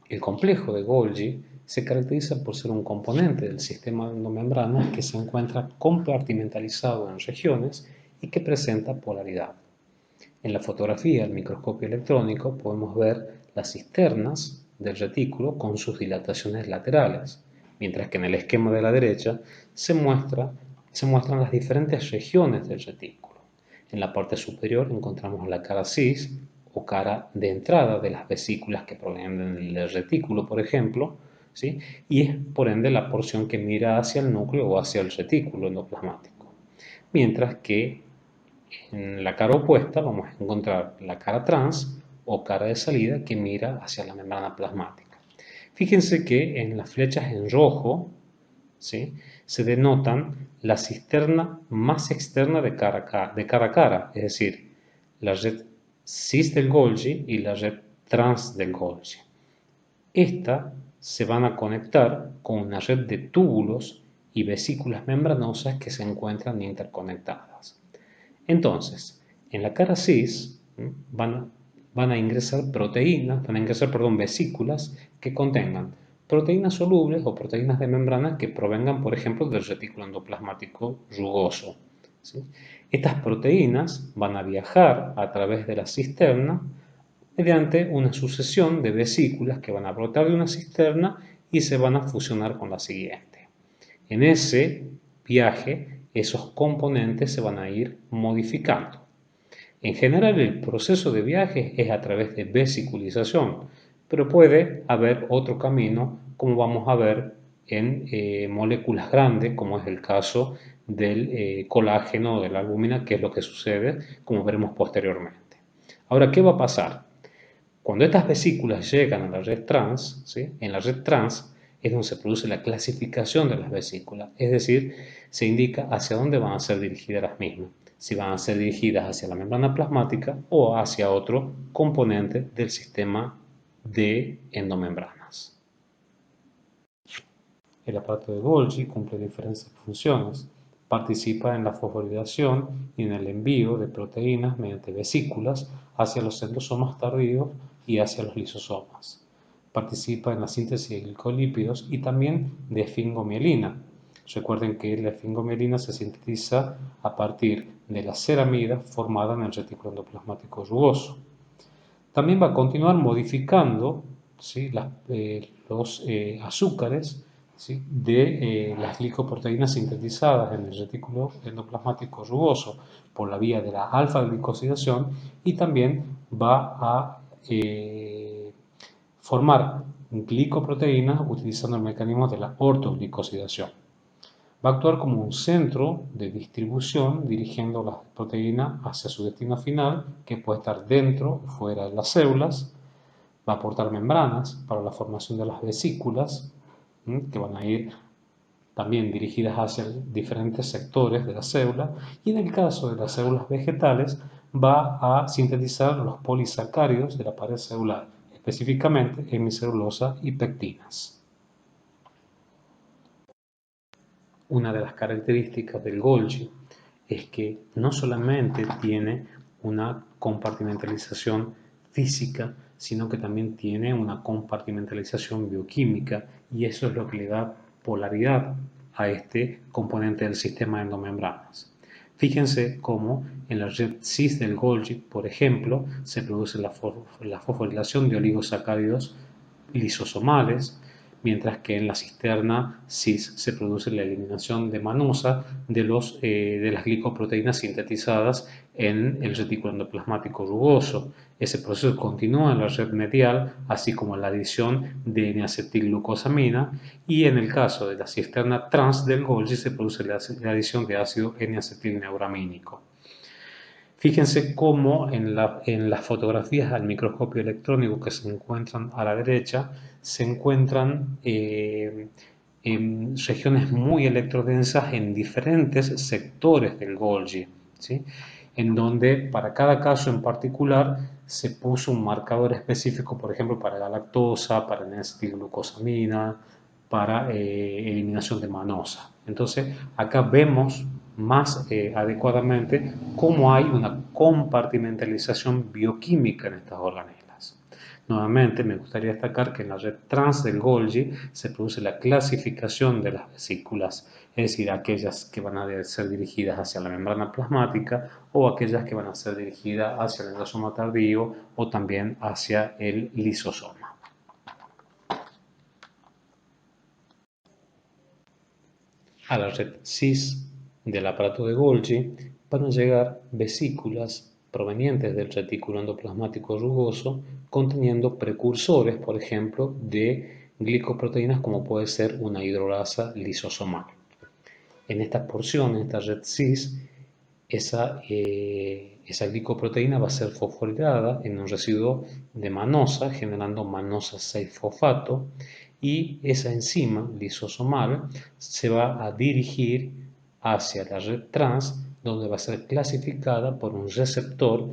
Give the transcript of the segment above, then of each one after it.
El complejo de Golgi se caracteriza por ser un componente del sistema endomembrana que se encuentra compartimentalizado en regiones y que presenta polaridad. En la fotografía al microscopio electrónico podemos ver las cisternas del retículo con sus dilataciones laterales, mientras que en el esquema de la derecha se muestran las diferentes regiones del retículo. En la parte superior encontramos la cara cis o cara de entrada de las vesículas que provienen del retículo, por ejemplo, ¿sí? Y es por ende la porción que mira hacia el núcleo o hacia el retículo endoplasmático. Mientras que en la cara opuesta vamos a encontrar la cara trans o cara de salida que mira hacia la membrana plasmática. Fíjense que en las flechas en rojo, ¿sí?, se denotan la cisterna más externa de cara a cara, es decir, la red cis del Golgi y la red trans del Golgi. Estas se van a conectar con una red de túbulos y vesículas membranosas que se encuentran interconectadas. Entonces, en la cara cis van a ingresar vesículas que contengan proteínas solubles o proteínas de membrana que provengan, por ejemplo, del retículo endoplasmático rugoso, ¿sí? Estas proteínas van a viajar a través de la cisterna mediante una sucesión de vesículas que van a brotar de una cisterna y se van a fusionar con la siguiente. En ese viaje, esos componentes se van a ir modificando. En general, el proceso de viaje es a través de vesiculización, pero puede haber otro camino, como vamos a ver en moléculas grandes, como es el caso del colágeno o de la albúmina, que es lo que sucede, como veremos posteriormente. Ahora, ¿qué va a pasar? Cuando estas vesículas llegan a la red trans, ¿sí?, en la red trans es donde se produce la clasificación de las vesículas, es decir, se indica hacia dónde van a ser dirigidas las mismas, si van a ser dirigidas hacia la membrana plasmática o hacia otro componente del sistema de endomembranas. El aparato de Golgi cumple diferentes funciones. Participa en la fosforilación y en el envío de proteínas mediante vesículas hacia los endosomas tardíos y hacia los lisosomas. Participa en la síntesis de glicolípidos y también de esfingomielina. Recuerden que la esfingomielina se sintetiza a partir de la ceramida formada en el retículo endoplasmático rugoso. También va a continuar modificando, ¿sí?, los azúcares, ¿sí?, de las glicoproteínas sintetizadas en el retículo endoplasmático rugoso por la vía de la alfa-glicosidación, y también va a formar glicoproteínas utilizando el mecanismo de la ortoglicosidación. Va a actuar como un centro de distribución dirigiendo las proteínas hacia su destino final, que puede estar dentro o fuera de las células. Va a aportar membranas para la formación de las vesículas, que van a ir también dirigidas hacia diferentes sectores de la célula, y en el caso de las células vegetales va a sintetizar los polisacáridos de la pared celular, específicamente hemicelulosa y pectinas. Una de las características del Golgi es que no solamente tiene una compartimentalización física, sino que también tiene una compartimentalización bioquímica, y eso es lo que le da polaridad a este componente del sistema de endomembranas. Fíjense cómo en la red cis del Golgi, por ejemplo, se produce la fosforilación de oligosacáridos lisosomales, mientras que en la cisterna cis se produce la eliminación de manosa de las glicoproteínas sintetizadas en el retículo endoplasmático rugoso. Ese proceso continúa en la red medial, así como la adición de N-acetilglucosamina, y en el caso de la cisterna trans del Golgi se produce la adición de ácido N-acetilneuramínico. Fíjense cómo en las fotografías al microscopio electrónico que se encuentran a la derecha, se encuentran en regiones muy electrodensas en diferentes sectores del Golgi, ¿sí?, en donde para cada caso en particular se puso un marcador específico, por ejemplo, para la lactosa, para la N-acetilglucosamina, para eliminación de manosa. Entonces, acá vemos más adecuadamente cómo hay una compartimentalización bioquímica en estas organelas. Nuevamente, me gustaría destacar que en la red trans del Golgi se produce la clasificación de las vesículas, es decir, aquellas que van a ser dirigidas hacia la membrana plasmática o aquellas que van a ser dirigidas hacia el endosoma tardío o también hacia el lisosoma. A la red cis del aparato de Golgi van a llegar vesículas provenientes del retículo endoplasmático rugoso conteniendo precursores, por ejemplo, de glicoproteínas como puede ser una hidrolasa lisosomal. En esta porción, en esta red cis, esa glicoproteína va a ser fosforilada en un residuo de manosa, generando manosa 6-fosfato, y esa enzima lisosomal se va a dirigir hacia la red trans, donde va a ser clasificada por un receptor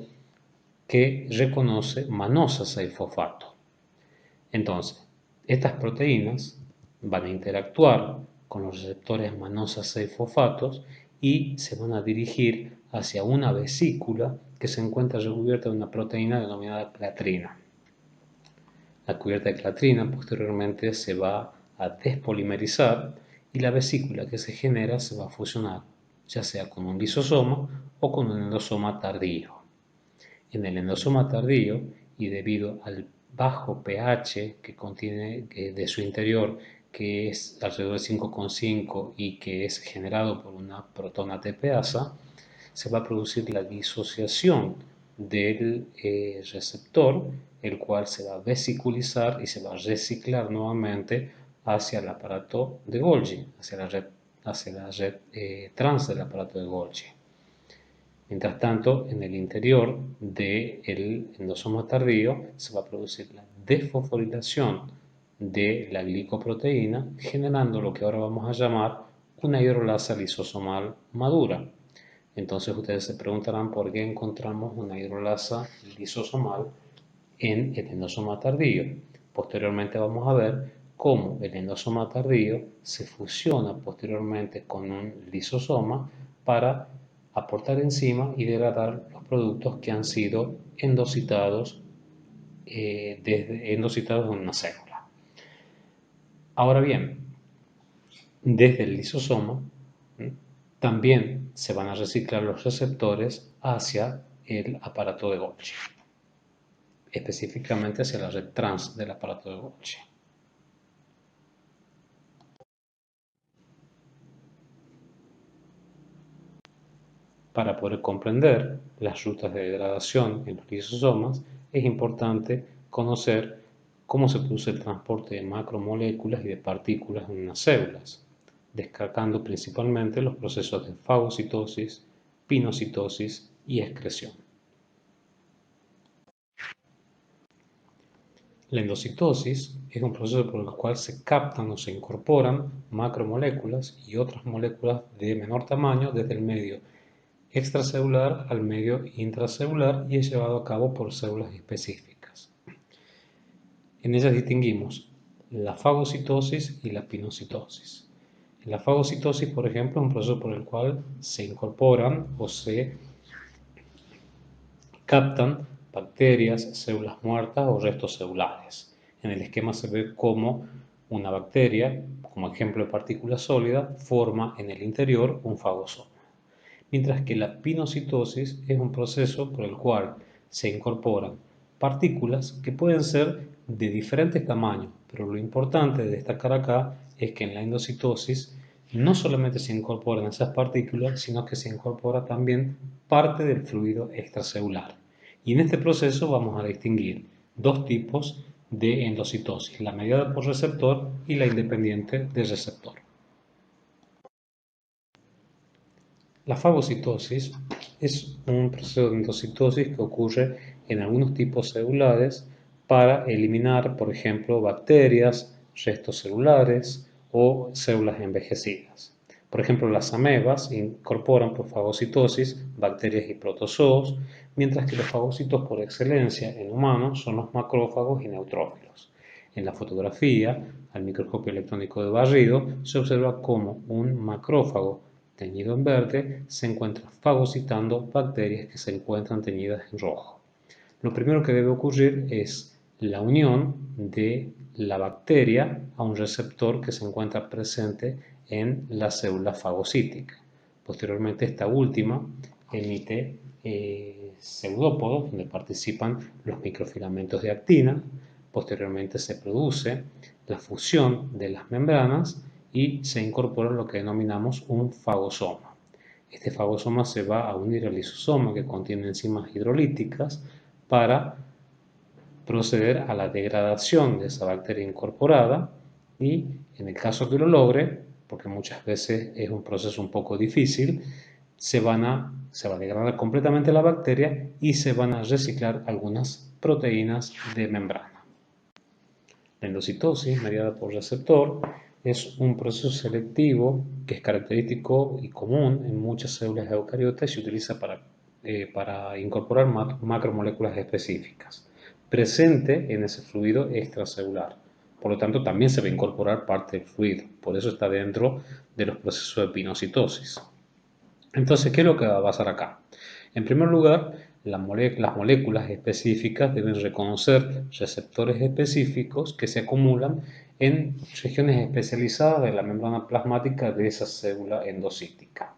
que reconoce manosa 6-fosfato. Entonces, estas proteínas van a interactuar con los receptores manosa 6-fosfatos y se van a dirigir hacia una vesícula que se encuentra recubierta de una proteína denominada clatrina. La cubierta de clatrina posteriormente se va a despolimerizar y la vesícula que se genera se va a fusionar, ya sea con un lisosoma o con un endosoma tardío. En el endosoma tardío, y debido al bajo pH que contiene de su interior, que es alrededor de 5,5 y que es generado por una protona TPasa, se va a producir la disociación del receptor, el cual se va a vesiculizar y se va a reciclar nuevamente hacia el aparato de Golgi, hacia la red trans del aparato de Golgi. Mientras tanto, en el interior del endosoma tardío se va a producir la desfosforilación de la glicoproteína, generando lo que ahora vamos a llamar una hidrolasa lisosomal madura. Entonces ustedes se preguntarán por qué encontramos una hidrolasa lisosomal en el endosoma tardío. Posteriormente vamos a ver cómo el endosoma tardío se fusiona posteriormente con un lisosoma para aportar enzima y degradar los productos que han sido endocitados en una célula. Ahora bien, desde el lisosoma también se van a reciclar los receptores hacia el aparato de Golgi, específicamente hacia la red trans del aparato de Golgi. Para poder comprender las rutas de degradación en los lisosomas, es importante conocer cómo se produce el transporte de macromoléculas y de partículas en unas células, descartando principalmente los procesos de fagocitosis, pinocitosis y excreción. La endocitosis es un proceso por el cual se captan o se incorporan macromoléculas y otras moléculas de menor tamaño desde el medio extracelular al medio intracelular y es llevado a cabo por células específicas. En ellas distinguimos la fagocitosis y la pinocitosis. En la fagocitosis, por ejemplo, es un proceso por el cual se incorporan o se captan bacterias, células muertas o restos celulares. En el esquema se ve cómo una bacteria, como ejemplo de partícula sólida, forma en el interior un fagosoma. Mientras que la pinocitosis es un proceso por el cual se incorporan partículas que pueden ser de diferentes tamaños, pero lo importante de destacar acá es que en la endocitosis no solamente se incorporan esas partículas, sino que se incorpora también parte del fluido extracelular. Y en este proceso vamos a distinguir dos tipos de endocitosis, la mediada por receptor y la independiente del receptor. La fagocitosis es un proceso de endocitosis que ocurre en algunos tipos celulares para eliminar, por ejemplo, bacterias, restos celulares o células envejecidas. Por ejemplo, las amebas incorporan por fagocitosis bacterias y protozoos, mientras que los fagocitos por excelencia en humanos son los macrófagos y neutrófilos. En la fotografía, al microscopio electrónico de barrido, se observa cómo un macrófago teñido en verde se encuentra fagocitando bacterias que se encuentran teñidas en rojo. Lo primero que debe ocurrir es la unión de la bacteria a un receptor que se encuentra presente en la célula fagocítica. Posteriormente, esta última emite pseudópodos donde participan los microfilamentos de actina. Posteriormente se produce la fusión de las membranas y se incorpora lo que denominamos un fagosoma. Este fagosoma se va a unir al lisosoma que contiene enzimas hidrolíticas para proceder a la degradación de esa bacteria incorporada y en el caso que lo logre, porque muchas veces es un proceso un poco difícil, se va a degradar completamente la bacteria y se van a reciclar algunas proteínas de membrana. La endocitosis, mediada por receptor, es un proceso selectivo que es característico y común en muchas células eucariotas y se utiliza para incorporar macromoléculas específicas, presente en ese fluido extracelular. Por lo tanto, también se va a incorporar parte del fluido, por eso está dentro de los procesos de pinocitosis. Entonces, ¿qué es lo que va a pasar acá? En primer lugar, las moléculas específicas deben reconocer receptores específicos que se acumulan en regiones especializadas de la membrana plasmática de esa célula endocítica.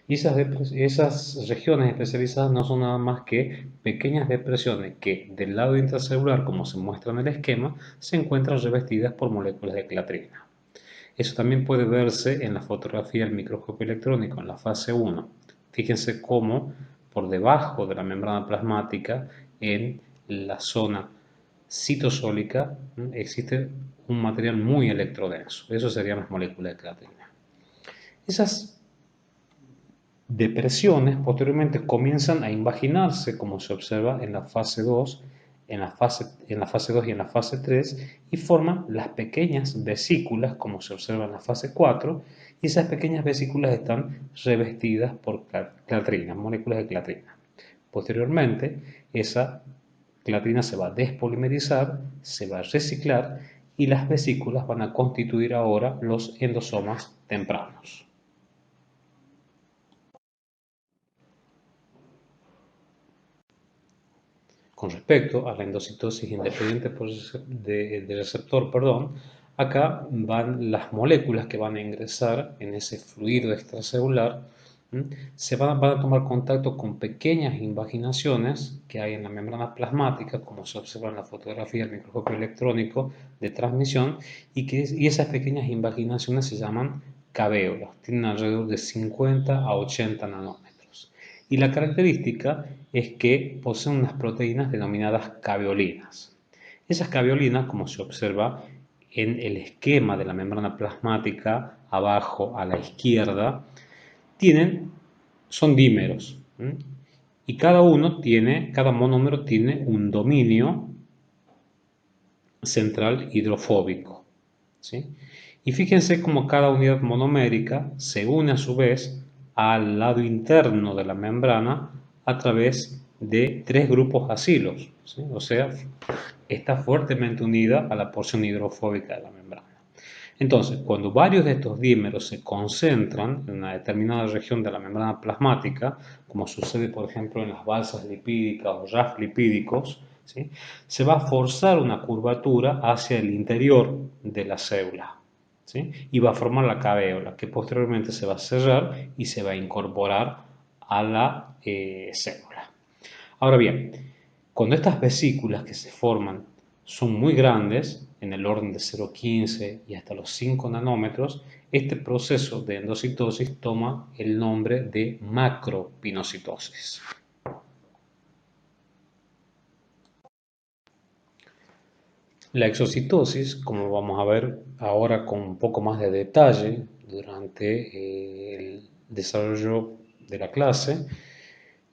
Y esas regiones especializadas no son nada más que pequeñas depresiones que del lado intracelular, como se muestra en el esquema, se encuentran revestidas por moléculas de clatrina. Eso también puede verse en la fotografía del microscopio electrónico en la fase 1. Fíjense cómo por debajo de la membrana plasmática, en la zona citosólica, existe un material muy electrodenso. Eso serían las moléculas de clatrina. Esas depresiones posteriormente comienzan a invaginarse, como se observa en la fase 2, en la fase 2 y en la fase 3, y forman las pequeñas vesículas, como se observa en la fase 4, y esas pequeñas vesículas están revestidas por clatrina, moléculas de clatrina. Posteriormente, esa clatrina se va a despolimerizar, se va a reciclar, y las vesículas van a constituir ahora los endosomas tempranos. Con respecto a la endocitosis independiente de receptor, acá van las moléculas que van a ingresar en ese fluido extracelular, van a tomar contacto con pequeñas invaginaciones que hay en la membrana plasmática, como se observa en la fotografía del microscopio electrónico de transmisión, y esas pequeñas invaginaciones se llaman caveolas, tienen alrededor de 50 a 80 nanómetros. Y la característica es que poseen unas proteínas denominadas caveolinas. Esas caveolinas, como se observa en el esquema de la membrana plasmática, abajo a la izquierda, son dímeros. Y cada monómero tiene un dominio central hidrofóbico. ¿Sí? Y fíjense cómo cada unidad monomérica se une a su vez al lado interno de la membrana a través de 3 grupos acilos, ¿sí? O sea, está fuertemente unida a la porción hidrofóbica de la membrana. Entonces, cuando varios de estos dímeros se concentran en una determinada región de la membrana plasmática, como sucede por ejemplo en las balsas lipídicas o rafts lipídicos, ¿sí? Se va a forzar una curvatura hacia el interior de la célula, ¿sí? Y va a formar la caveola, que posteriormente se va a cerrar y se va a incorporar a la célula. Ahora bien, cuando estas vesículas que se forman son muy grandes, en el orden de 0,15 y hasta los 5 nanómetros, este proceso de endocitosis toma el nombre de macropinocitosis. La exocitosis, como vamos a ver ahora con un poco más de detalle durante el desarrollo de la clase,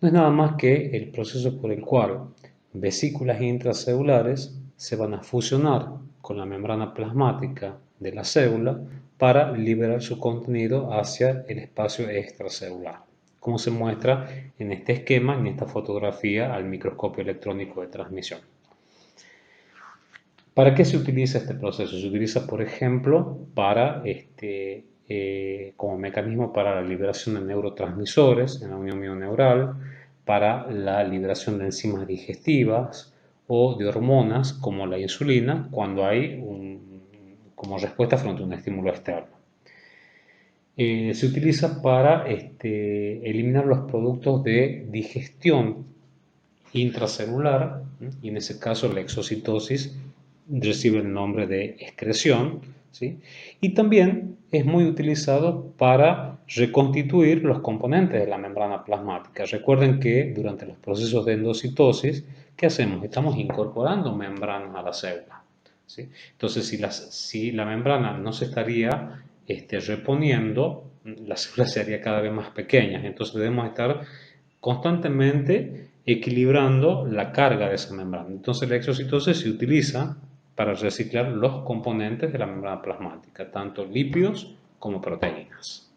no es nada más que el proceso por el cual vesículas intracelulares se van a fusionar con la membrana plasmática de la célula para liberar su contenido hacia el espacio extracelular, como se muestra en este esquema, en esta fotografía al microscopio electrónico de transmisión. ¿Para qué se utiliza este proceso? Se utiliza, por ejemplo, como mecanismo para la liberación de neurotransmisores en la unión mioneural, para la liberación de enzimas digestivas o de hormonas como la insulina cuando hay como respuesta frente a un estímulo externo. Se utiliza para eliminar los productos de digestión intracelular, y en ese caso la exocitosis recibe el nombre de excreción, ¿sí? Y también es muy utilizado para reconstituir los componentes de la membrana plasmática. Recuerden que durante los procesos de endocitosis, ¿qué hacemos? Estamos incorporando membranas a la célula, ¿sí? Entonces, si la membrana no se estaría reponiendo, las células se harían cada vez más pequeñas. Entonces debemos estar constantemente equilibrando la carga de esa membrana. Entonces la exocitosis se utiliza para reciclar los componentes de la membrana plasmática, tanto lípidos como proteínas.